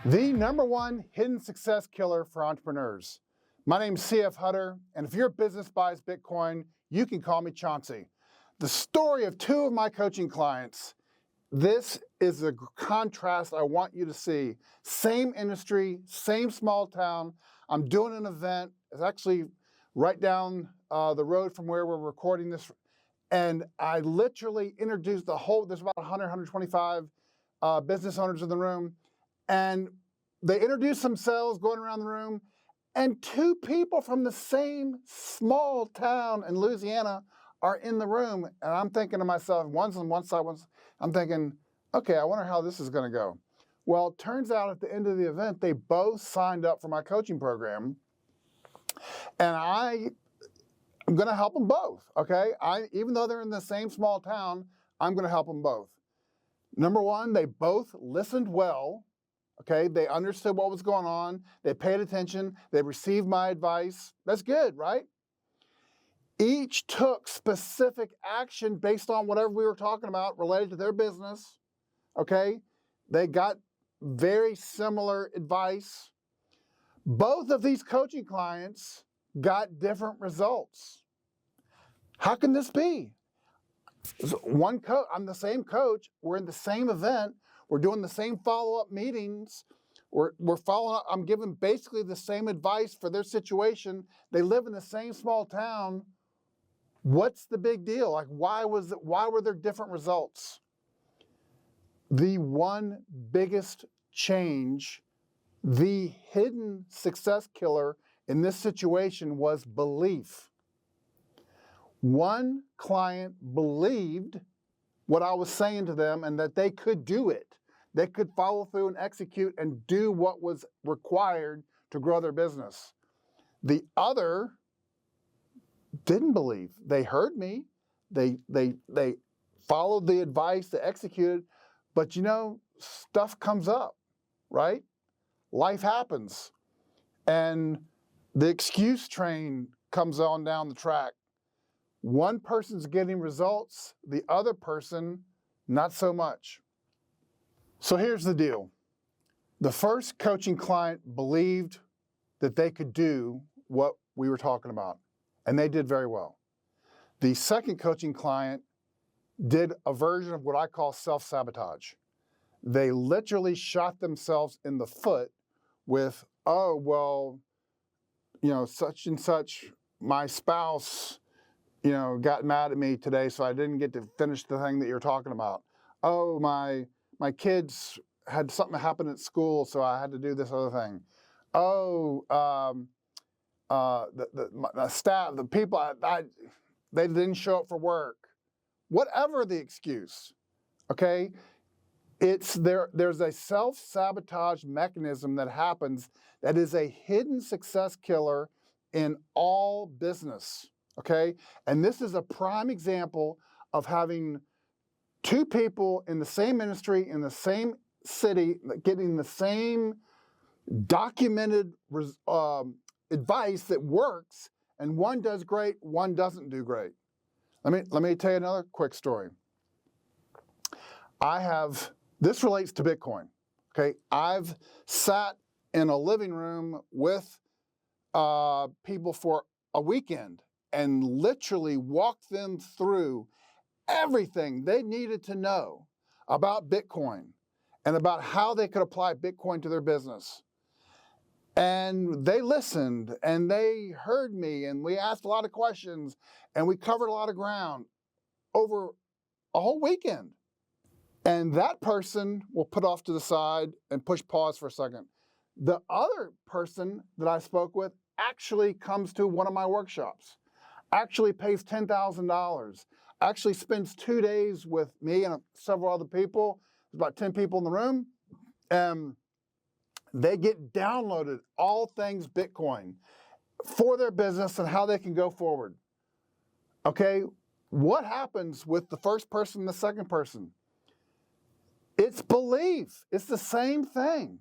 The #1 hidden success killer for entrepreneurs. My name's CF Hutter, and if your business buys Bitcoin, you can call me Chauncey. The story of two of my coaching clients. This is a contrast I want you to see. Same industry, same small town. I'm doing an event. It's actually right down the road from where we're recording this. And I literally introduced there's about 100, 125 business owners in the room. And they introduce themselves going around the room, and two people from the same small town in Louisiana are in the room. And I'm thinking to myself, one's on one side, I'm thinking, okay, I wonder how this is going to go. Well, it turns out at the end of the event, they both signed up for my coaching program, and I'm going to help them both, okay? Even though they're in the same small town, I'm going to help them both. #1, they both listened well. Okay, they understood what was going on. They paid attention. They received my advice. That's good, right? Each took specific action based on whatever we were talking about related to their business. Okay, they got very similar advice. Both of these coaching clients got different results. How can this be? I'm the same coach. We're in the same event. We're doing the same follow-up meetings. We're following up. I'm giving basically the same advice for their situation. They live in the same small town. What's the big deal? Like, why were there different results? The one biggest change, the hidden success killer in this situation was belief. One client believed what I was saying to them and that they could do it. They could follow through and execute and do what was required to grow their business. The other didn't believe. They heard me. They followed the advice, they executed, but stuff comes up, right? Life happens. And the excuse train comes on down the track. One person's getting results, the other person, not so much. So here's the deal. The first coaching client believed that they could do what we were talking about, and they did very well. The second coaching client did a version of what I call self-sabotage. They literally shot themselves in the foot with, oh, well, such and such, my spouse, got mad at me today, so I didn't get to finish the thing that you're talking about. Oh, my kids had something happen at school, so I had to do this other thing. Oh, the staff, the people, they didn't show up for work. Whatever the excuse, okay? There's a self-sabotage mechanism that happens that is a hidden success killer in all business, okay? And this is a prime example of having two people in the same industry, in the same city, getting the same documented advice that works, and one does great, one doesn't do great. Let me tell you another quick story. This relates to Bitcoin, okay? I've sat in a living room with people for a weekend and literally walked them through everything they needed to know about Bitcoin and about how they could apply Bitcoin to their business. And they listened and they heard me, and we asked a lot of questions and we covered a lot of ground over a whole weekend. And that person will put off to the side and push pause for a second. The other person that I spoke with actually comes to one of my workshops, actually pays $10,000, actually spends 2 days with me and several other people. There's about 10 people in the room. And they get downloaded all things Bitcoin for their business and how they can go forward. Okay, what happens with the first person and the second person? It's belief. It's the same thing.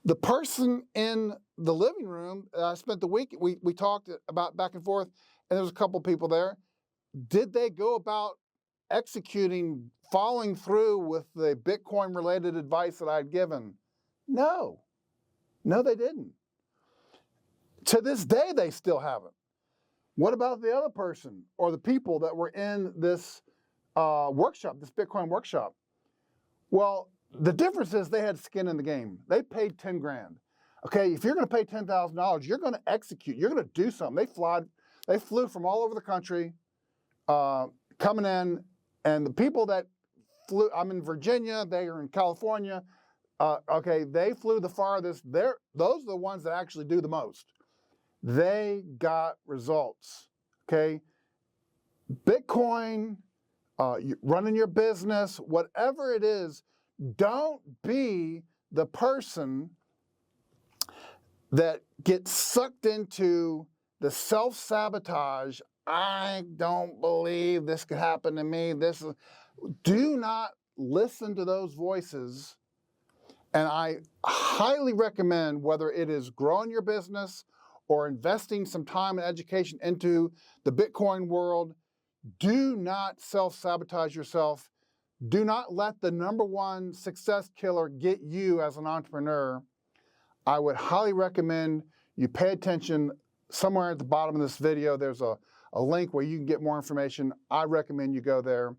The person in the living room, I spent the week, we talked about back and forth, and there was a couple people there. Did they go about executing, following through with the Bitcoin-related advice that I'd given? No. No, they didn't. To this day, they still haven't. What about the other person or the people that were in this workshop, this Bitcoin workshop? Well, the difference is they had skin in the game. They paid 10 grand. Okay, if you're going to pay $10,000, you're going to execute. You're going to do something. They flew from all over the country coming in, and the people that flew, I'm in Virginia, they are in California. Okay, they flew the farthest. Those are the ones that actually do the most. They got results. Okay, Bitcoin, running your business, whatever it is, don't be the person that gets sucked into the self-sabotage. I don't believe this could happen to me. Do not listen to those voices. And I highly recommend, whether it is growing your business or investing some time and education into the Bitcoin world, do not self-sabotage yourself. Do not let the number one success killer get you as an entrepreneur. I would highly recommend you pay attention. Somewhere at the bottom of this video, there's a link where you can get more information. I recommend you go there.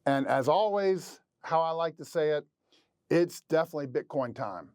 And as always, how I like to say it, it's definitely Bitcoin time.